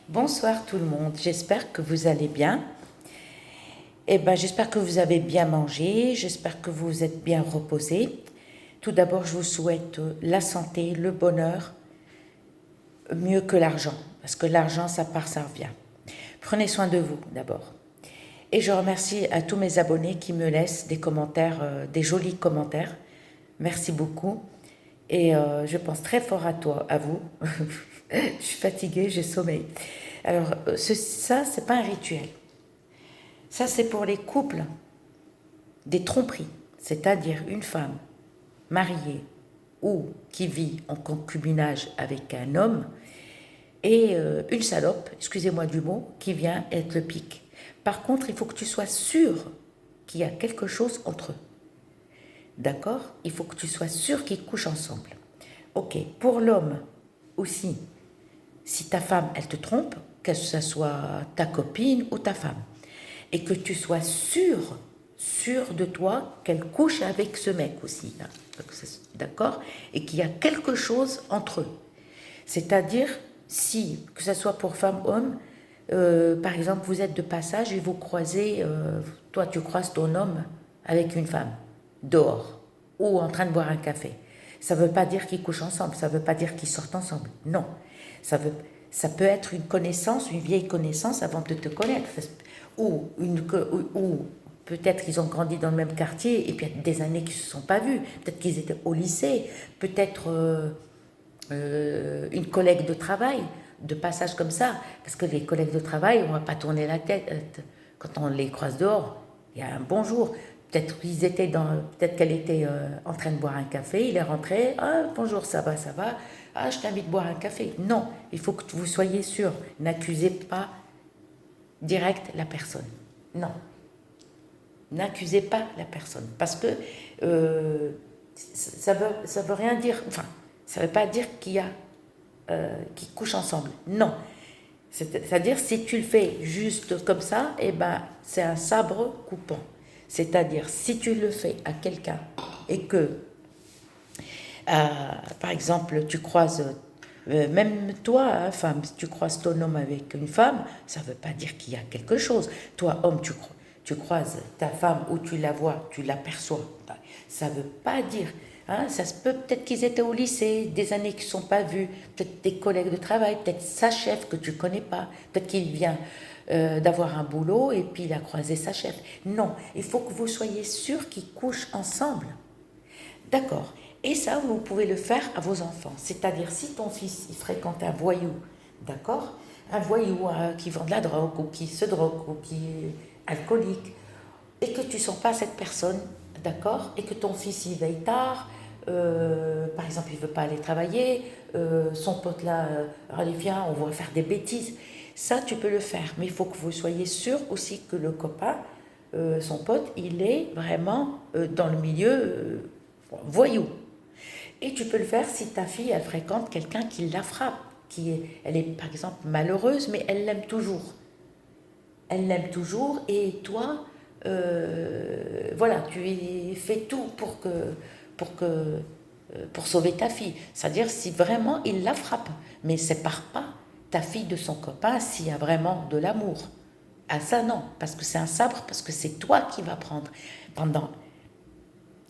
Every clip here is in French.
Bonsoir tout le monde, j'espère que vous allez bien. J'espère que vous avez bien mangé, j'espère que vous êtes bien reposé. Tout d'abord, je vous souhaite la santé, le bonheur, mieux que l'argent, parce que l'argent, ça part, ça revient. Prenez soin de vous d'abord. Et je remercie à tous mes abonnés qui me laissent des commentaires, des jolis commentaires. Merci beaucoup. Et je pense très fort à toi, à vous. Je suis fatiguée, j'ai sommeil. Alors, ça, c'est pas un rituel. Ça, c'est pour les couples des tromperies, c'est-à-dire une femme mariée ou qui vit en concubinage avec un homme et une salope, excusez-moi du mot, qui vient être le pic. Par contre, il faut que tu sois sûr qu'il y a quelque chose entre eux. D'accord? Il faut que tu sois sûr qu'ils couchent ensemble. Ok, pour l'homme aussi, si ta femme, elle te trompe, que ce soit ta copine ou ta femme, et que tu sois sûr de toi qu'elle couche avec ce mec aussi, là. D'accord? Et qu'il y a quelque chose entre eux. C'est-à-dire, si, que ce soit pour femme, homme, par exemple, vous êtes de passage et vous croisez, toi tu croises ton homme avec une femme, dehors, ou en train de boire un café. Ça ne veut pas dire qu'ils couchent ensemble, ça ne veut pas dire qu'ils sortent ensemble. Non. Ça peut être une connaissance, une vieille connaissance avant de te connaître. Ou peut-être ils ont grandi dans le même quartier et puis il y a des années qu'ils ne se sont pas vus. Peut-être qu'ils étaient au lycée, peut-être une collègue de travail, de passage comme ça. Parce que les collègues de travail, on ne va pas tourner la tête. Quand on les croise dehors, il y a un bonjour. Peut-être qu'elle était en train de boire un café, il est rentré, ah bonjour, ça va, ah je t'invite à boire un café. Non, il faut que vous soyez sûr, n'accusez pas direct la personne. Non, n'accusez pas la personne, parce que ça veut rien dire, enfin, ça veut pas dire qu'ils couchent ensemble. Non, c'est-à-dire si tu le fais juste comme ça, c'est un sabre coupant. C'est-à-dire, si tu le fais à quelqu'un et que, par exemple, tu croises, même toi, hein, femme, si tu croises ton homme avec une femme, ça ne veut pas dire qu'il y a quelque chose. Toi, homme, tu croises ta femme ou tu la vois, tu l'aperçois. Ça ne veut pas dire. Hein, ça se peut-être qu'ils étaient au lycée, des années qu'ils ne sont pas vus, peut-être des collègues de travail, peut-être sa chef que tu ne connais pas, peut-être qu'il vient d'avoir un boulot et puis il a croisé sa chef. Non, il faut que vous soyez sûr qu'ils couchent ensemble. D'accord. Et ça, vous pouvez le faire à vos enfants. C'est-à-dire, si ton fils il fréquente un voyou, d'accord, un voyou qui vend de la drogue ou qui se drogue ou qui est alcoolique, et que tu ne sens pas cette personne, d'accord, et que ton fils il veille tard, par exemple, il ne veut pas aller travailler, son pote là, allez viens, on va faire des bêtises. Ça, tu peux le faire, mais il faut que vous soyez sûr aussi que le copain, son pote, il est vraiment dans le milieu voyou. Et tu peux le faire si ta fille, elle fréquente quelqu'un qui la frappe, elle est par exemple malheureuse, mais elle l'aime toujours. Elle l'aime toujours et toi, voilà, tu fais tout pour sauver ta fille. C'est-à-dire si vraiment il la frappe, mais sépare pas ta fille de son copain s'il y a vraiment de l'amour. Ah ça non, parce que c'est un sabre, parce que c'est toi qui vas prendre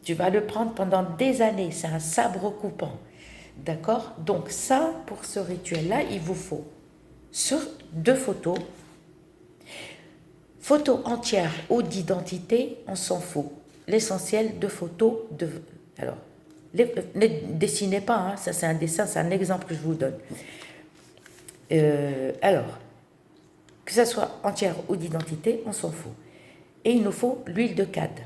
tu vas le prendre pendant des années, c'est un sabre coupant. D'accord? Donc ça, pour ce rituel-là, il vous faut sur 2 photos. Photos entières ou d'identité, on s'en fout. L'essentiel de photos de... Alors, ne dessinez pas, hein, ça c'est un dessin, c'est un exemple que je vous donne. Alors, que ça soit entière ou d'identité, on s'en fout. Et il nous faut l'huile de cade.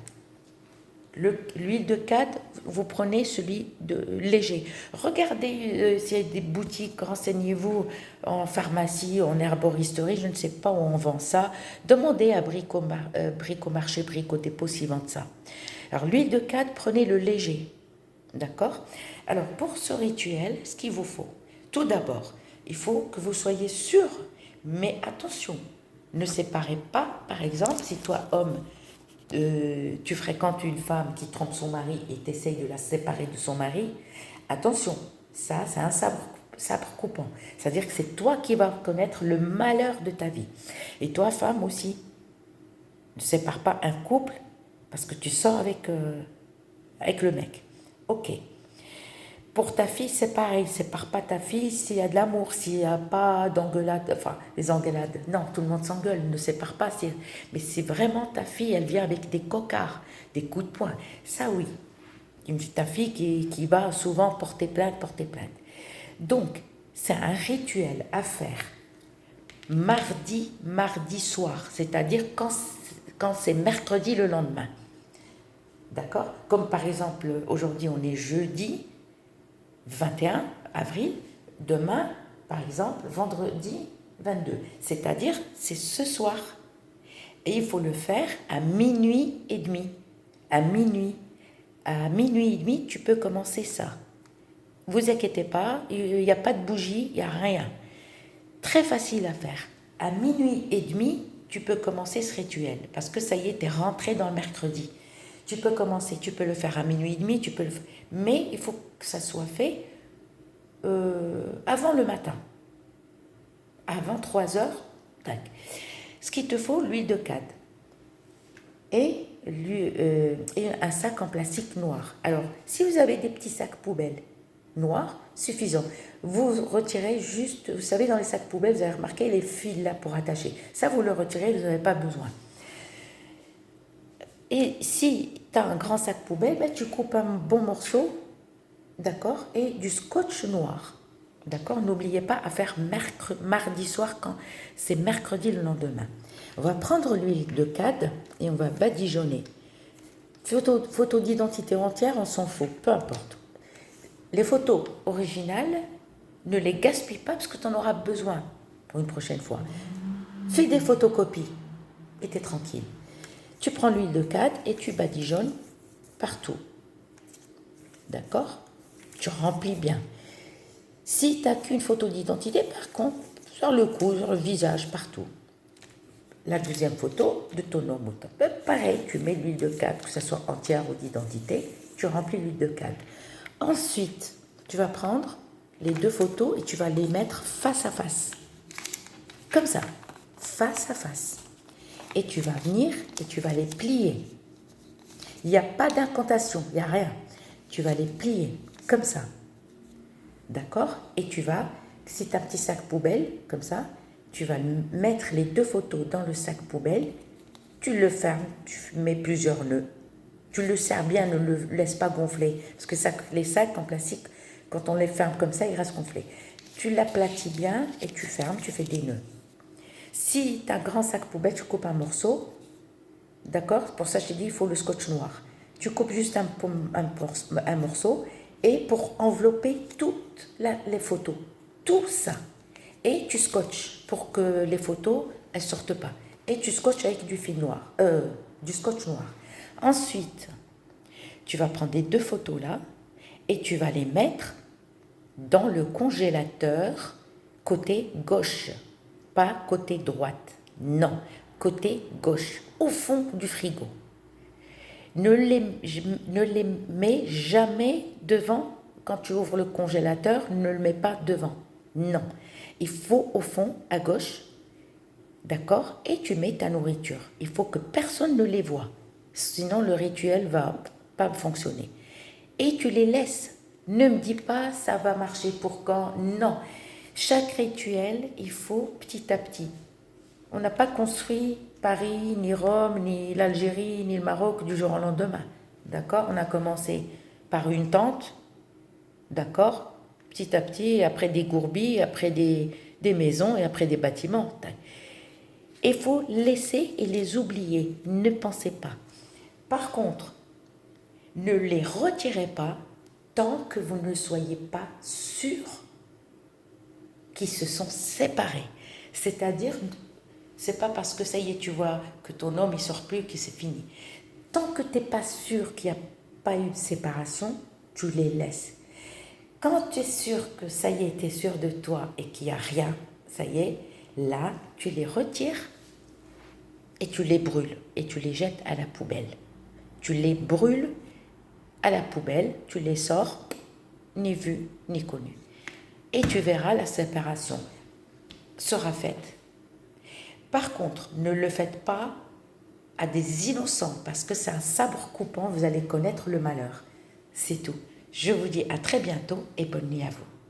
L'huile de cade, vous prenez celui de léger. Regardez s'il y a des boutiques, renseignez-vous en pharmacie, en herboristerie, je ne sais pas où on vend ça. Demandez à Bricomarché, Brico-Dépôt s'ils vendent ça. Alors l'huile de cade, prenez le léger. D'accord? Alors pour ce rituel, ce qu'il vous faut, tout d'abord, il faut que vous soyez sûr, mais attention, ne séparez pas, par exemple, si toi, homme, tu fréquentes une femme qui trompe son mari et t'essayes de la séparer de son mari, attention, ça c'est un sabre sabre coupant. C'est-à-dire que c'est toi qui vas connaître le malheur de ta vie. Et toi, femme aussi, ne sépare pas un couple parce que tu sors avec le mec. Ok. Pour ta fille, c'est pareil. Sépare pas ta fille s'il y a de l'amour, s'il n'y a pas d'engueulade. Enfin, les engueulades. Non, tout le monde s'engueule. Ne sépare pas. Mais c'est vraiment ta fille, elle vient avec des cocards, des coups de poing. Ça, oui. Ta fille qui va souvent porter plainte. Donc, c'est un rituel à faire mardi soir, c'est-à-dire quand c'est mercredi le lendemain. D'accord? Comme par exemple, aujourd'hui on est jeudi 21 avril, demain, par exemple, vendredi 22. C'est-à-dire, c'est ce soir. Et il faut le faire à minuit et demi. À minuit et demi, tu peux commencer ça. Vous inquiétez pas, il n'y a pas de bougie, il n'y a rien. Très facile à faire. À minuit et demi, tu peux commencer ce rituel. Parce que ça y est, tu es rentré dans le mercredi. Tu peux commencer, tu peux le faire à minuit et demi, tu peux le faire. Mais il faut que ça soit fait avant le matin. Avant 3 heures, tac. Ce qu'il te faut, l'huile de cade. Et un sac en plastique noir. Alors, si vous avez des petits sacs poubelles noirs, suffisant. Vous retirez juste, vous savez, dans les sacs poubelles, vous avez remarqué les fils là pour attacher. Ça, vous le retirez, vous n'avez pas besoin. Et si tu as un grand sac poubelle, ben, tu coupes un bon morceau, d'accord, et du scotch noir. D'accord, n'oubliez pas à faire mardi soir quand c'est mercredi le lendemain. On va prendre l'huile de cade et on va badigeonner. Photo d'identité entière, on s'en fout, peu importe. Les photos originales, ne les gaspille pas parce que tu en auras besoin pour une prochaine fois. Fais des photocopies et tu es tranquille. Tu prends l'huile de cade et tu badigeonnes partout. D'accord? Tu remplis bien. Si tu n'as qu'une photo d'identité, par contre, sur le cou, sur le visage, partout. La deuxième photo de ton homme ou ton peuple, pareil, tu mets l'huile de cade, que ce soit entière ou d'identité, tu remplis l'huile de cade. Ensuite, tu vas prendre les 2 photos et tu vas les mettre face à face. Comme ça, face à face. Et tu vas venir et tu vas les plier. Il n'y a pas d'incantation, il n'y a rien. Tu vas les plier comme ça. D'accord? Et tu vas, si tu as un petit sac poubelle, comme ça, tu vas mettre les 2 photos dans le sac poubelle, tu le fermes, tu mets plusieurs nœuds. Tu le serres bien, ne le laisse pas gonfler. Parce que les sacs en plastique, quand on les ferme comme ça, ils restent gonflés. Tu l'aplatis bien et tu fermes, tu fais des nœuds. Si tu as un grand sac poubelle, tu coupes un morceau. D'accord? Pour ça, je t'ai dit, il faut le scotch noir. Tu coupes juste un morceau et pour envelopper toutes les photos. Tout ça. Et tu scotches pour que les photos, elles ne sortent pas. Et tu scotches avec du scotch noir. Ensuite, tu vas prendre les 2 photos là et tu vas les mettre dans le congélateur côté gauche, pas côté droite. Non, côté gauche, au fond du frigo. Ne les mets jamais devant. Quand tu ouvres le congélateur, ne le mets pas devant. Non, il faut au fond, à gauche, d'accord? Et tu mets ta nourriture. Il faut que personne ne les voie. Sinon, le rituel va pas fonctionner. Et tu les laisses. Ne me dis pas, ça va marcher pour quand? Non. Chaque rituel, il faut petit à petit. On n'a pas construit Paris, ni Rome, ni l'Algérie, ni le Maroc du jour au lendemain. D'accord? On a commencé par une tente, d'accord? Petit à petit, après des gourbis, après des maisons et après des bâtiments. Il faut laisser et les oublier. Ne pensez pas. Par contre, ne les retirez pas tant que vous ne soyez pas sûr qu'ils se sont séparés. C'est-à-dire, c'est pas parce que ça y est, tu vois que ton homme il sort plus que c'est fini. Tant que tu n'es pas sûr qu'il n'y a pas eu de séparation, tu les laisses. Quand tu es sûr que ça y est, tu es sûr de toi et qu'il n'y a rien, ça y est, là, tu les retires et tu les brûles et tu les jettes à la poubelle. Tu les brûles à la poubelle, tu les sors, ni vu, ni connu. et tu verras, la séparation sera faite. Par contre, ne le faites pas à des innocents, parce que c'est un sabre coupant, vous allez connaître le malheur. C'est tout. Je vous dis à très bientôt et bonne nuit à vous.